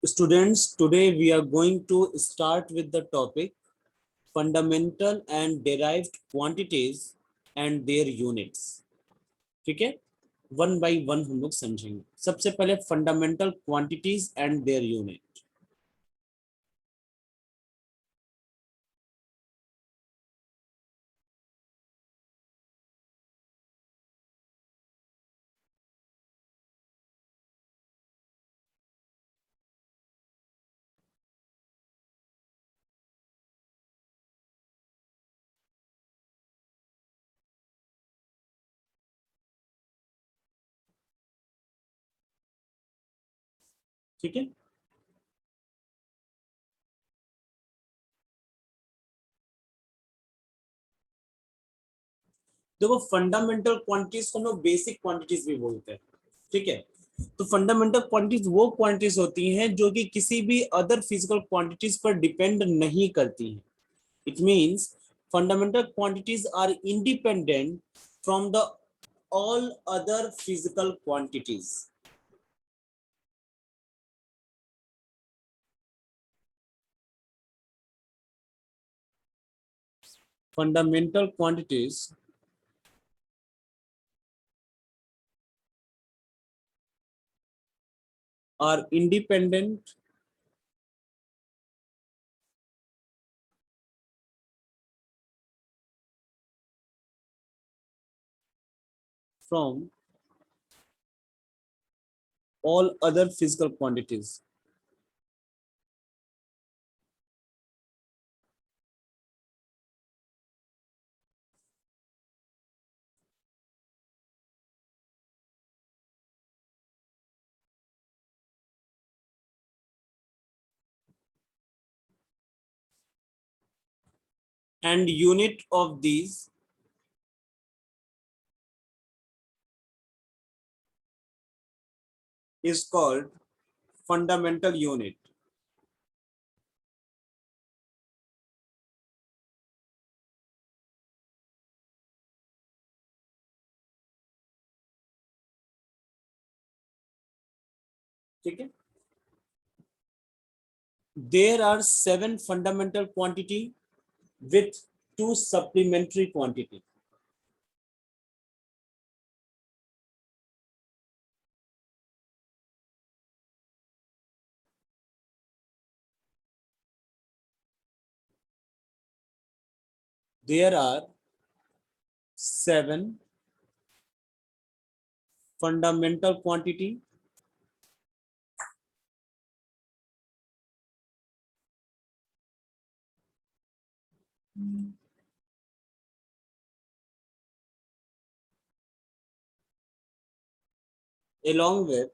Students, today we are going to start with the topic fundamental and derived quantities and their units. ठीक है, one by one हम लोग समझेंगे. सबसे पहले fundamental quantities and their unit. ठीक है, देखो फंडामेंटल क्वांटिटीज को हम लोग बेसिक क्वांटिटीज भी बोलते हैं. ठीक है, तो फंडामेंटल क्वांटिटीज वो क्वांटिटीज होती हैं जो कि किसी भी अदर फिजिकल क्वांटिटीज पर डिपेंड नहीं करती हैं. It means fundamental quantities are independent from the all other physical quantities. Fundamental quantities are independent from all other physical quantities. And unit of these is called fundamental unit. ठीक है, there are 7 fundamental quantity with 2 supplementary quantity. There are 7 fundamental quantity along with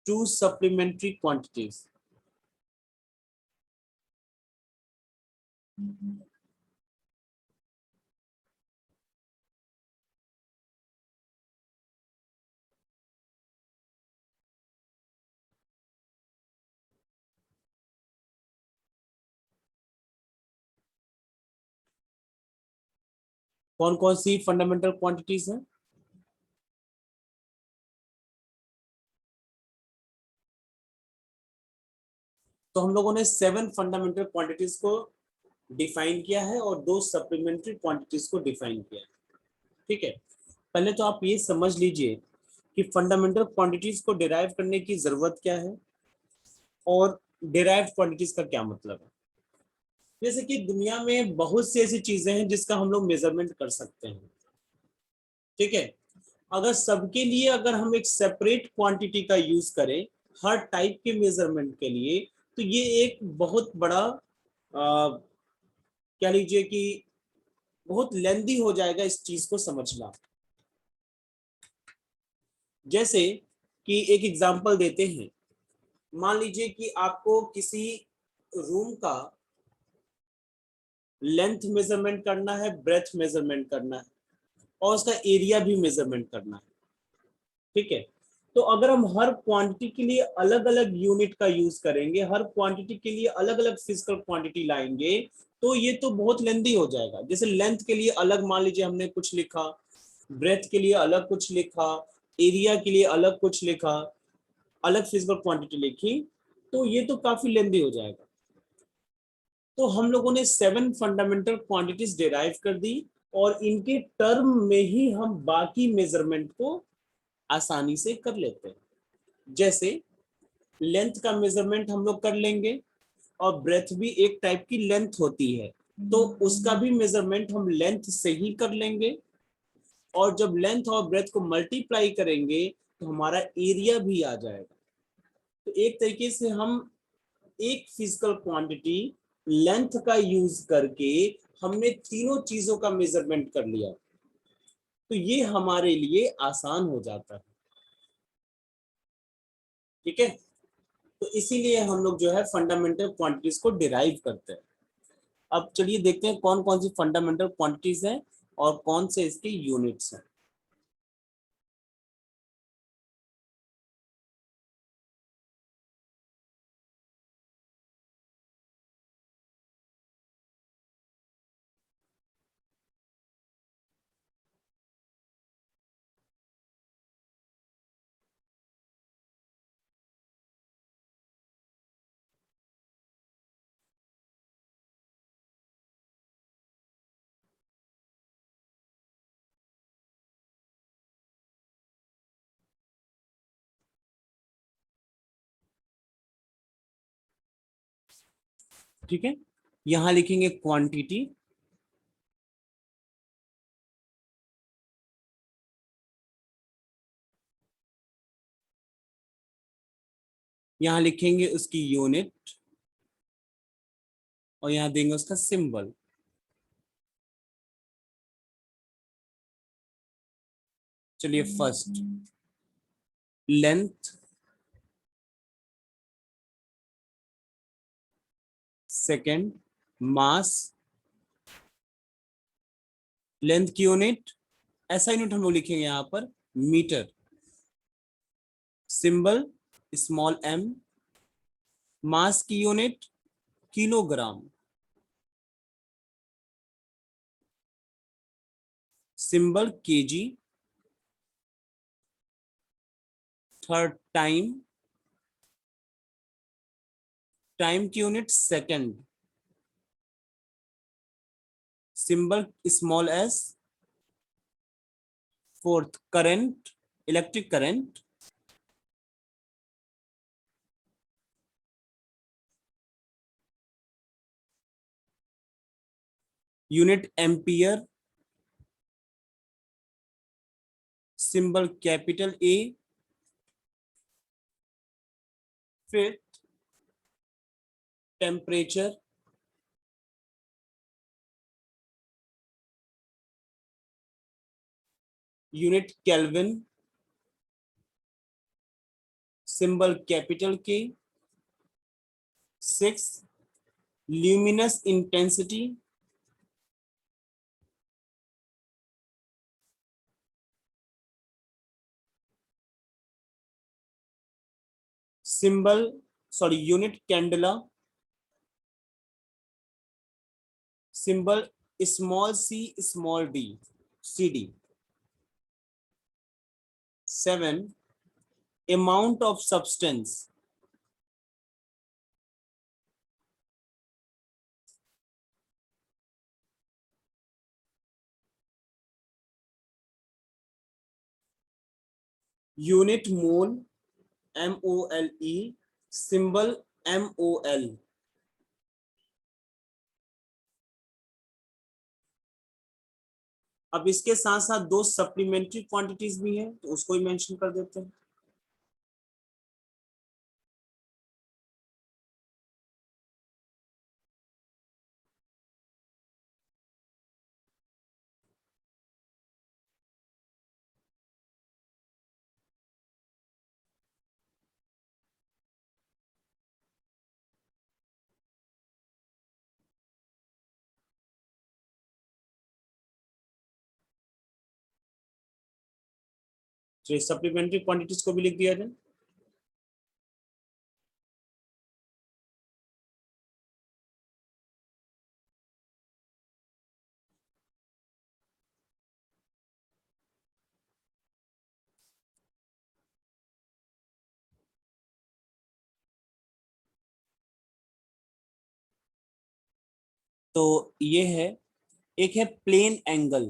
2 supplementary quantities. कौन कौन सी fundamental quantities हैं? तो हम लोगों ने 7 fundamental quantities को डिफाइन किया है और 2 सप्लीमेंट्री क्वांटिटीज को डिफाइन किया है. ठीक है, पहले तो आप ये समझ लीजिए कि फंडामेंटल क्वांटिटीज को डिराइव करने की जरूरत क्या है और डिराइव्ड क्वांटिटीज का क्या मतलब है. जैसे कि दुनिया में बहुत सी ऐसी चीजें हैं जिसका हम लोग मेजरमेंट कर सकते हैं. ठीक है, अगर सबके लिए अगर हम एक सेपरेट क्वांटिटी का यूज करें हर टाइप के मेजरमेंट के लिए, तो ये एक बहुत बड़ा क्या लीजिए कि बहुत लेंदी हो जाएगा इस चीज को समझना. जैसे कि एक एग्जांपल देते हैं, मान लीजिए कि आपको किसी रूम का लेंथ मेजरमेंट करना है, ब्रेथ मेजरमेंट करना है और उसका एरिया भी मेजरमेंट करना है. ठीक है, तो अगर हम हर क्वांटिटी के लिए अलग अलग यूनिट का यूज करेंगे, हर क्वांटिटी के लिए अलग अलग फिजिकल क्वांटिटी लाएंगे, तो ये तो बहुत लेंदी हो जाएगा. जैसे लेंथ के लिए अलग मान लीजिए हमने कुछ लिखा, ब्रेथ के लिए अलग कुछ लिखा, एरिया के लिए अलग कुछ लिखा, अलग फिजिकल क्वांटिटी लिखी, तो ये तो काफी लेंदी हो जाएगा। तो हम लोगों ने 7 फंडामेंटल क्वांटिटीज डिराइव कर दी और इनके टर्म में ही हम बाकी मेजरमेंट को आसानी से कर लेते हैं। जैसे लेंथ का मेजरमेंट हम लोग कर लेंगे, और ब्रेथ भी एक टाइप की लेंथ होती है, तो उसका भी मेजरमेंट हम लेंथ से ही कर लेंगे। और जब लेंथ और ब्रेथ को मल्टीप्लाई करेंगे तो हमारा एरिया भी आ जाएगा। तो एक तरीके से हम एक फिजिकल क्वांटिटी लेंथ का यूज करके हमने तीनों चीजों का मेजरमेंट कर लिया, तो ये हमारे लिए आसान हो जाता है। ठीक है, तो इसीलिए हम लोग जो है फंडामेंटल क्वांटिटीज को डिराइव करते हैं। अब चलिए देखते हैं कौन कौन सी फंडामेंटल क्वांटिटीज हैं और कौन से इसके यूनिट्स हैं। ठीक है, यहां लिखेंगे क्वांटिटी, यहां लिखेंगे उसकी यूनिट, और यहां देंगे उसका सिंबल। चलिए first length, second mass, length की यूनिट, ऐसा यूनिट हम लोग लिखेंगे यहां पर metre, symbol small M, mass की unit kilogram, symbol KG, third time, time की unit second, symbol small S, fourth current, electric current, unit ampere, symbol capital A, fifth temperature, unit kelvin, symbol capital K, six luminous intensity, symbol unit candela, symbol small C small D, C D, seven amount of substance, unit mole MOLE, symbol MOL। अब इसके साथ साथ दो supplementary quantities भी हैं, तो उसको ही mention कर देते हैं। तो सप्लीमेंट्री क्वांटिटीज को भी लिख दिया जाए। तो ये है, एक है प्लेन एंगल,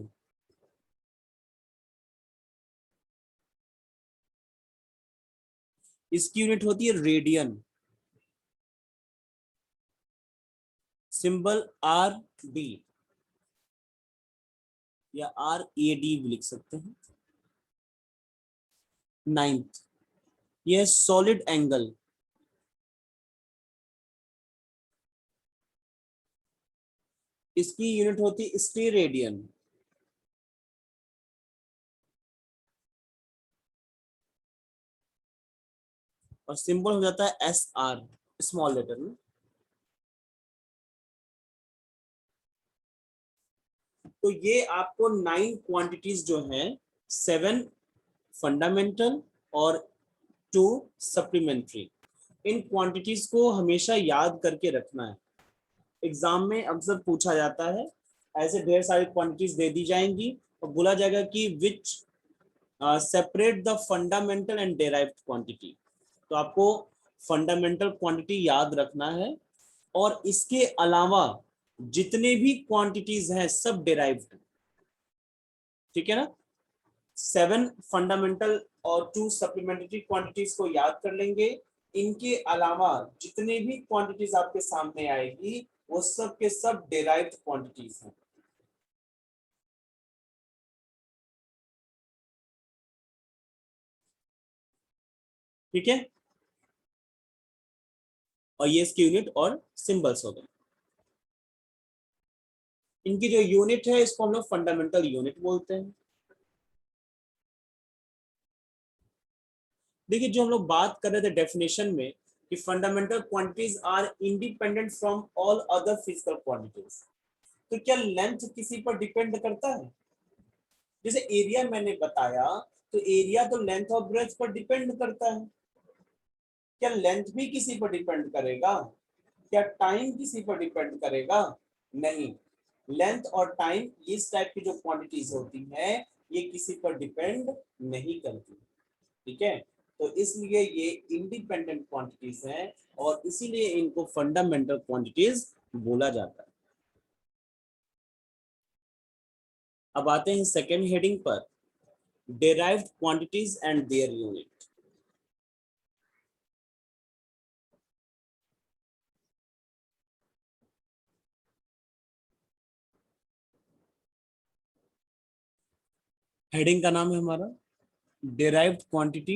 इसकी यूनिट होती है रेडियन, सिंबल आर डी या आर ए डी भी लिख सकते हैं। नाइन्थ, ये सॉलिड एंगल, इसकी यूनिट होती है स्टेरेडियन, और सिंबल हो जाता है एस आर, स्मॉल लेटर में। तो ये आपको 9 क्वांटिटीज जो है, 7 फंडामेंटल और 2 सप्लीमेंट्री, इन क्वांटिटीज को हमेशा याद करके रखना है। एग्जाम में अक्सर पूछा जाता है, ऐसे ढेर सारी क्वांटिटीज दे दी जाएंगी और बोला जाएगा कि विच separate the fundamental and derived quantity. तो आपको फंडामेंटल क्वांटिटी याद रखना है, और इसके अलावा जितने भी क्वांटिटीज हैं सब डेराइव्ड, ठीक है ना। 7 फंडामेंटल और 2 सप्लीमेंट्री क्वांटिटीज को याद कर लेंगे। इनके अलावा जितने भी क्वांटिटीज आपके सामने आएगी वो सब के सब डेराइव्ड क्वांटिटीज हैं। ठीक है, और ये इसकी यूनिट और सिंबल्स हो गए। इनकी जो यूनिट है इसको हम लोग फंडामेंटल यूनिट बोलते हैं। देखिए, जो हम लोग बात कर रहे थे डेफिनेशन में कि fundamental quantities are independent from all other physical quantities, तो क्या लेंथ किसी पर डिपेंड करता है? जैसे एरिया मैंने बताया, तो एरिया तो लेंथ और ब्रेड्थ पर डिपेंड करता है। क्या लेंथ भी किसी पर डिपेंड करेगा? क्या टाइम किसी पर डिपेंड करेगा? नहीं। लेंथ और टाइम इस टाइप की जो क्वांटिटीज होती हैं ये किसी पर डिपेंड नहीं करती। ठीक है, तो इसलिए ये इंडिपेंडेंट क्वांटिटीज हैं और इसीलिए इनको फंडामेंटल क्वांटिटीज बोला जाता है। अब आते हैं सेकेंड हेडिंग पर, derived quantities and their unit। Heading का नाम है हमारा derived quantity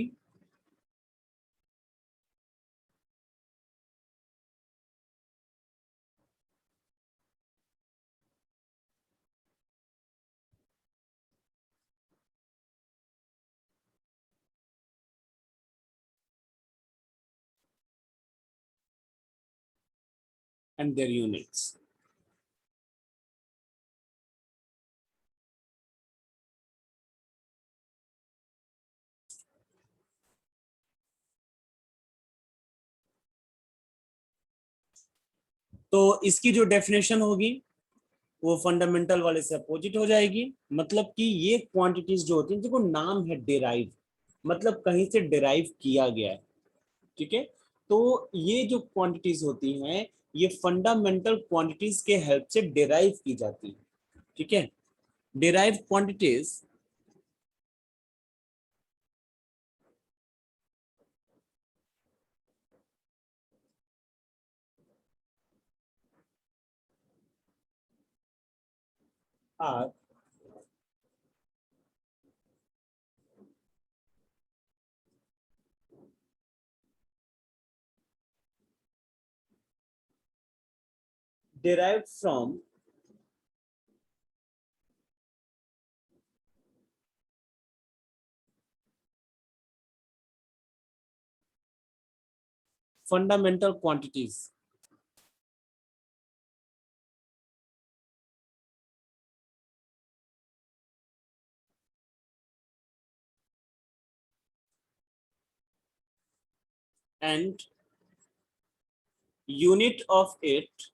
and their units। तो इसकी जो डेफिनेशन होगी वो फंडामेंटल वाले से अपोजिट हो जाएगी। मतलब कि ये क्वांटिटीज जो होती हैं, देखो नाम है डेराइव, मतलब कहीं से डेराइव किया गया है। ठीक है, तो ये जो क्वांटिटीज होती हैं ये फंडामेंटल क्वांटिटीज के हेल्प से डेराइव की जाती है। ठीक है, derive quantities are derived from fundamental quantities and unit of it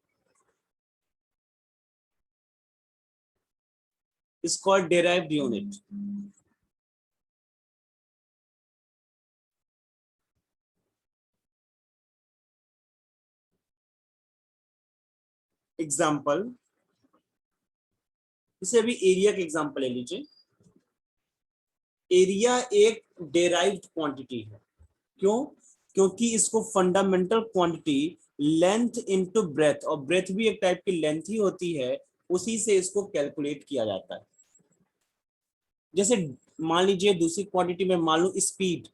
is called derived unit। Example, जैसे अभी एरिया का एग्जांपल ले लीजिए। एरिया एक डेराइव्ड क्वांटिटी है। क्यों? क्योंकि इसको fundamental quantity length into breadth, और ब्रेथ भी एक टाइप की लेंथ ही होती है, उसी से इसको कैलकुलेट किया जाता है। जैसे मान लीजिए दूसरी क्वांटिटी में मान लो speed.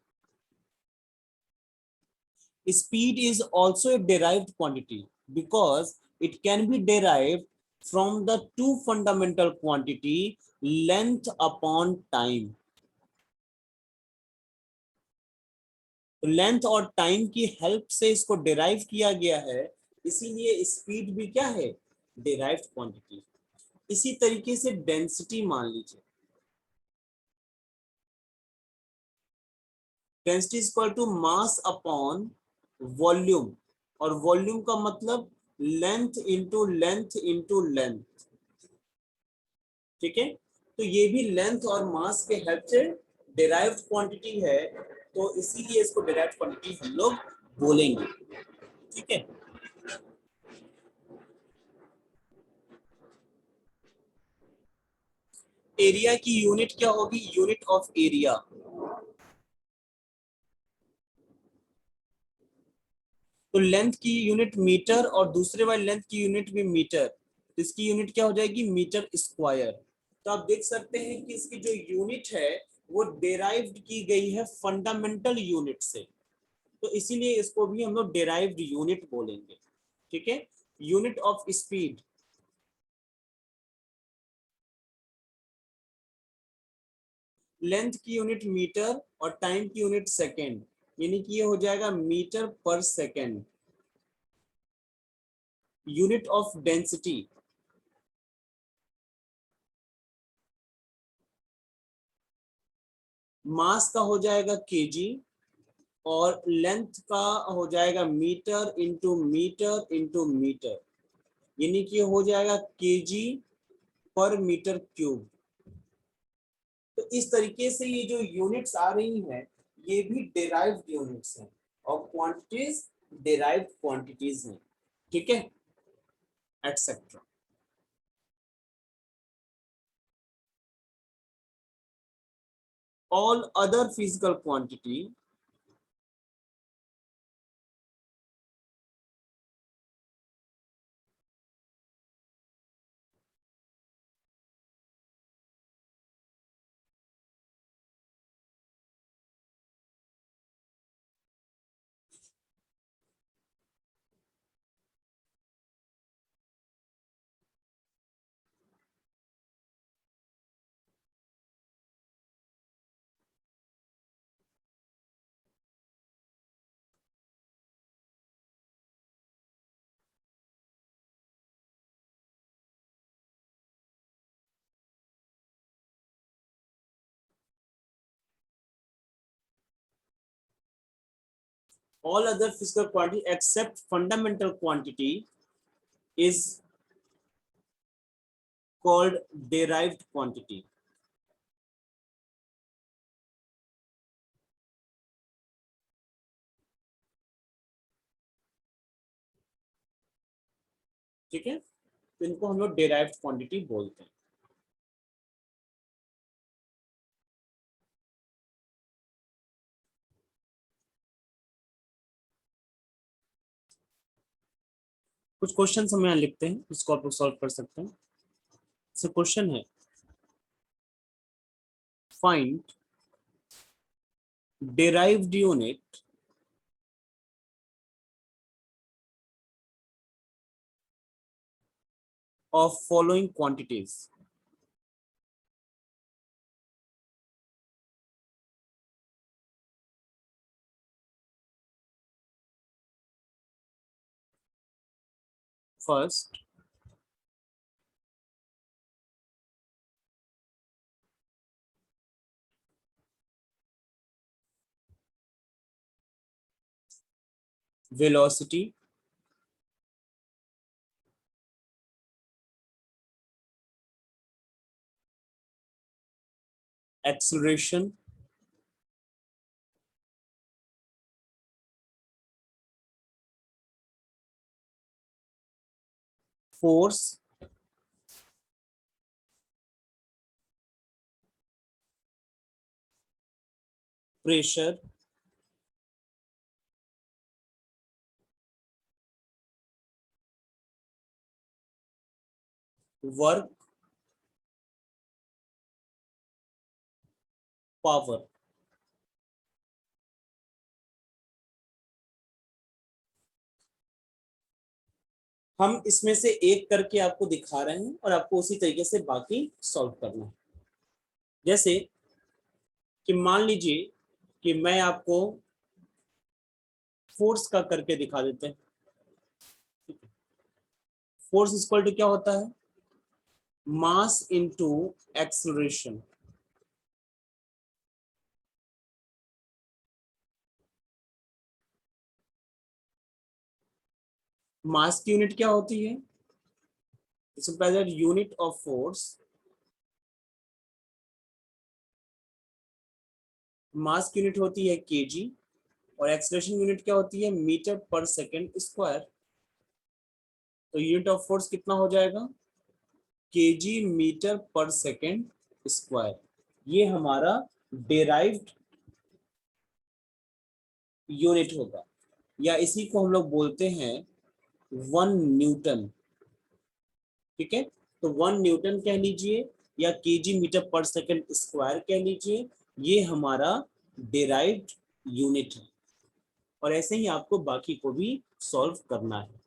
Speed is also a derived quantity because it can be derived from the two fundamental quantity length upon time. Length और टाइम की हेल्प से इसको डिराइव किया गया है, इसीलिए स्पीड भी क्या है? Derived quantity. इसी तरीके से डेंसिटी मान लीजिए, density is equal to mass upon volume, और वॉल्यूम का मतलब length into length into length. ठीक है, तो ये भी लेंथ और मास के हेल्प से डिराइव्ड क्वांटिटी है, तो इसीलिए इसको डिराइव्ड क्वांटिटी हम लोग बोलेंगे। ठीक है, एरिया की यूनिट क्या होगी? Unit of area. तो लेंथ की यूनिट मीटर और दूसरे वाले लेंथ की यूनिट भी मीटर, तो इसकी यूनिट क्या हो जाएगी? Metre square. तो आप देख सकते हैं कि इसकी जो यूनिट है वो डेराइव्ड की गई है फंडामेंटल यूनिट से, तो इसीलिए इसको भी हम लोग डेराइव्ड यूनिट बोलेंगे। ठीक है, यूनिट ऑफ स्पीड, लेंथ की यूनिट मीटर और टाइम की यूनिट सेकेंड, यानी कि ये हो जाएगा मीटर पर second. Unit of density, mass का हो जाएगा केजी, और लेंथ का हो जाएगा metre into metre into metre, यानी कि हो जाएगा केजी पर मीटर क्यूब। तो इस तरीके से ये जो यूनिट्स आ रही हैं ये भी डेराइव्ड यूनिट्स हैं, और क्वांटिटीज डेराइव्ड क्वांटिटीज हैं। ठीक है, etcetera. All other physical quantity all other physical quantity except fundamental quantity is called derived quantity. ठीक है, तो इनको हम लोग derived quantity बोलते हैं। कुछ क्वेश्चन हम यहाँ लिखते हैं, इसको आप लोग सॉल्व कर सकते हैं। से क्वेश्चन है, find derived unit of following quantities. First, velocity, acceleration, force, pressure, work, power. हम इसमें से एक करके आपको दिखा रहे हैं और आपको उसी तरीके से बाकी सॉल्व करना है। जैसे कि मान लीजिए कि मैं आपको फोर्स का करके दिखा देते हैं। फोर्स इक्वल टू क्या होता है? Mass into acceleration. मास की यूनिट क्या होती है? यूनिट ऑफ फोर्स, मास की यूनिट होती है केजी और एक्सेलरेशन यूनिट क्या होती है? मीटर पर सेकेंड स्क्वायर। तो यूनिट ऑफ फोर्स कितना हो जाएगा? केजी मीटर पर सेकेंड स्क्वायर। ये हमारा डेराइव्ड यूनिट होगा, या इसी को हम लोग बोलते हैं 1 न्यूटन। ठीक है, तो 1 न्यूटन कह लीजिए या केजी मीटर पर सेकेंड स्क्वायर कह लीजिए, ये हमारा डेराइव्ड यूनिट है। और ऐसे ही आपको बाकी को भी सॉल्व करना है।